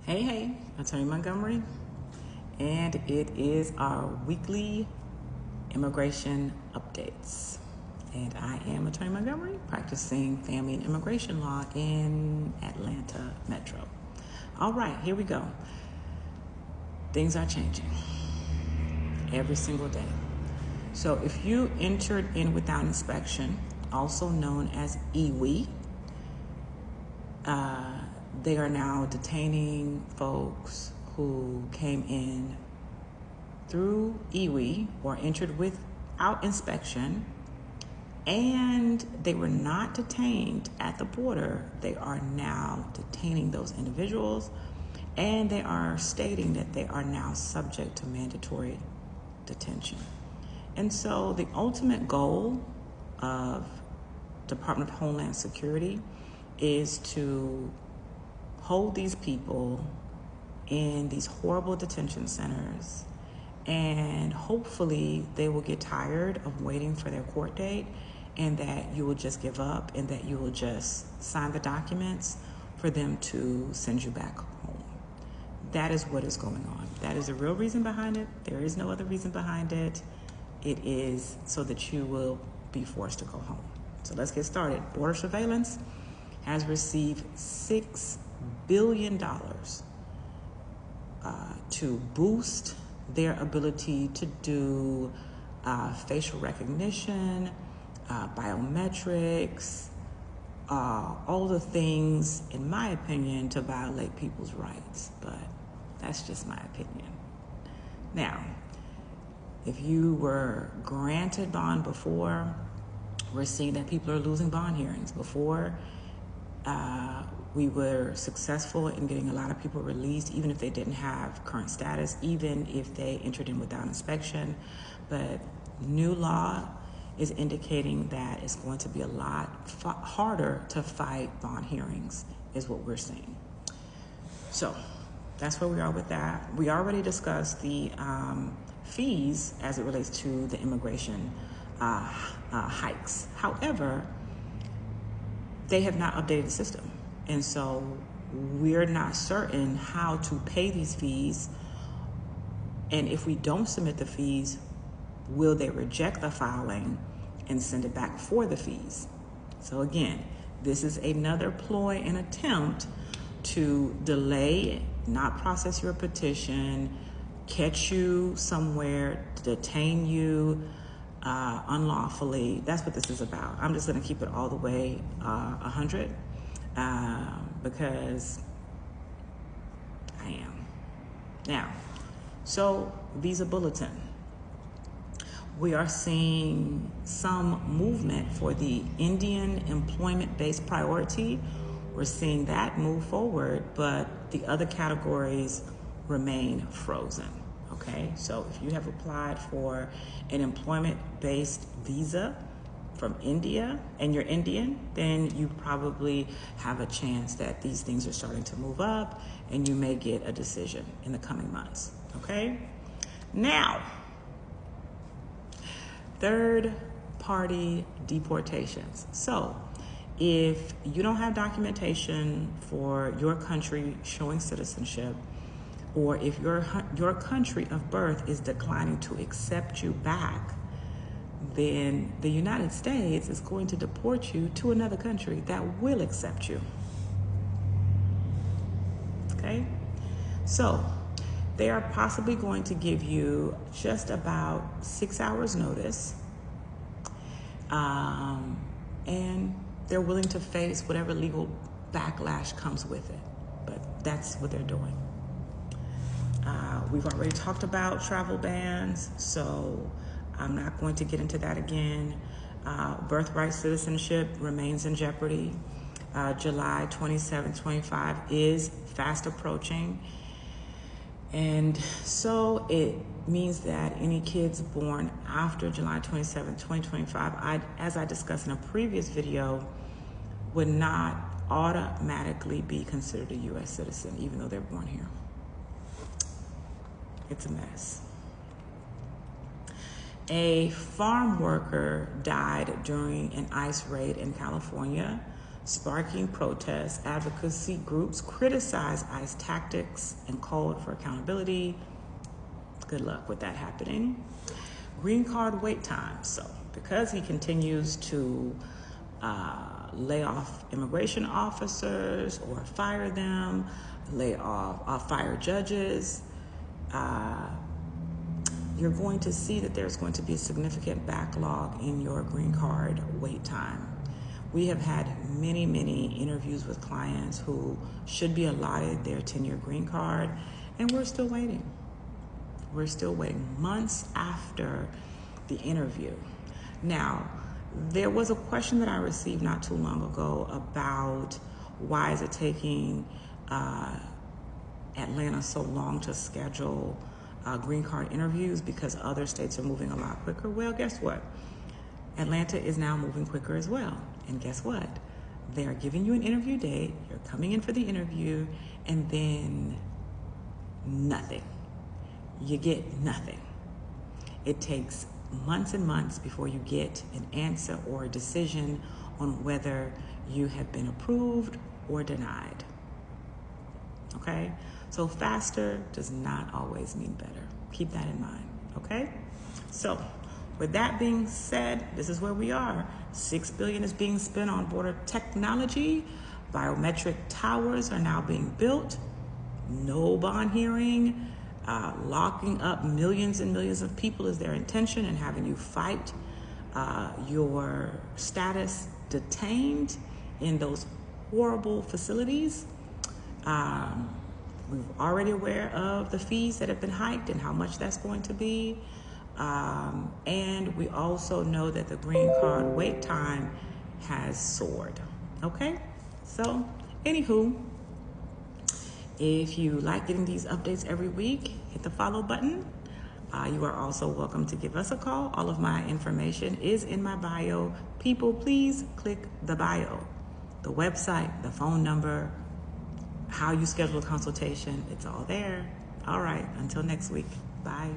Hey, Attorney Montgomery, and it is our weekly immigration updates. And I am Attorney Montgomery, practicing family and immigration law in Atlanta Metro. All right, here we go. Things are changing every single day. So if you entered in without inspection, also known as EWI, they are now detaining folks who came in through EWI or entered without inspection, and they were not detained at the border. They are now detaining those individuals, and they are stating that they are now subject to mandatory detention. And so the ultimate goal of Department of Homeland Security is to hold these people in these horrible detention centers, and hopefully they will get tired of waiting for their court date, and that you will just give up, and that you will just sign the documents for them to send you back home. That is what is going on. That is the real reason behind it. There is no other reason behind it. It is so that you will be forced to go home. So let's get started. Border surveillance has received $6 billion to boost their ability to do facial recognition, biometrics, all the things, in my opinion, to violate people's rights. But that's just my opinion. Now, if you were granted bond before, we're seeing that people are losing bond hearings. Before, we were successful in getting a lot of people released, even if they didn't have current status, even if they entered in without inspection. But new law is indicating that it's going to be a lot harder to fight bond hearings, is what we're seeing. So that's where we are with that. We already discussed the fees as it relates to the immigration hikes. However, they have not updated the system. And so we're not certain how to pay these fees. And if we don't submit the fees, will they reject the filing and send it back for the fees? So again, this is another ploy and attempt to delay, not process your petition, catch you somewhere, detain you unlawfully. That's what this is about. I'm just going to keep it all the way 100 because I am. Now, so Visa Bulletin. We are seeing some movement for the Indian employment-based priority. We're seeing that move forward, but the other categories remain frozen. Okay, so if you have applied for an employment-based visa from India and you're Indian, then you probably have a chance that these things are starting to move up and you may get a decision in the coming months. Okay, now, third-party deportations. So if you don't have documentation for your country showing citizenship, or if your country of birth is declining to accept you back, then the United States is going to deport you to another country that will accept you. Okay? So they are possibly going to give you just about 6 hours notice, and they're willing to face whatever legal backlash comes with it. But that's what they're doing. We've already talked about travel bans, so I'm not going to get into that again. Birthright citizenship remains in jeopardy. July 27, 25 is fast approaching. And so it means that any kids born after July 27, 2025, as I discussed in a previous video, would not automatically be considered a U.S. citizen, even though they're born here. It's a mess. A farm worker died during an ICE raid in California. sparking protests. Advocacy groups criticize ICE tactics and called for accountability. Good luck with that happening. Green card wait time. So because he continues to lay off immigration officers or fire them, fire judges, you're going to see that there's going to be a significant backlog in your green card wait time. We have had many, many interviews with clients who should be allotted their 10-year green card, and we're still waiting. We're still waiting months after the interview. Now, there was a question that I received not too long ago about why is it taking Atlanta so long to schedule green card interviews because other states are moving a lot quicker. Well, guess what? Atlanta is now moving quicker as well. And guess what? They're giving you an interview date, you're coming in for the interview, and then nothing. You get nothing. It takes months and months before you get an answer or a decision on whether you have been approved or denied. Okay? So faster does not always mean better. Keep that in mind, okay? So with that being said, this is where we are. $6 billion is being spent on border technology. Biometric towers are now being built. No bond hearing. Locking up millions and millions of people is their intention and having you fight your status detained in those horrible facilities. We're already aware of the fees that have been hiked and how much that's going to be. And we also know that the green card wait time has soared. Okay? So, anywho, if you like getting these updates every week, hit the follow button. You are also welcome to give us a call. All of my information is in my bio. People, please click the bio. The website, the phone number, how you schedule a consultation, it's all there. All right, until next week. Bye.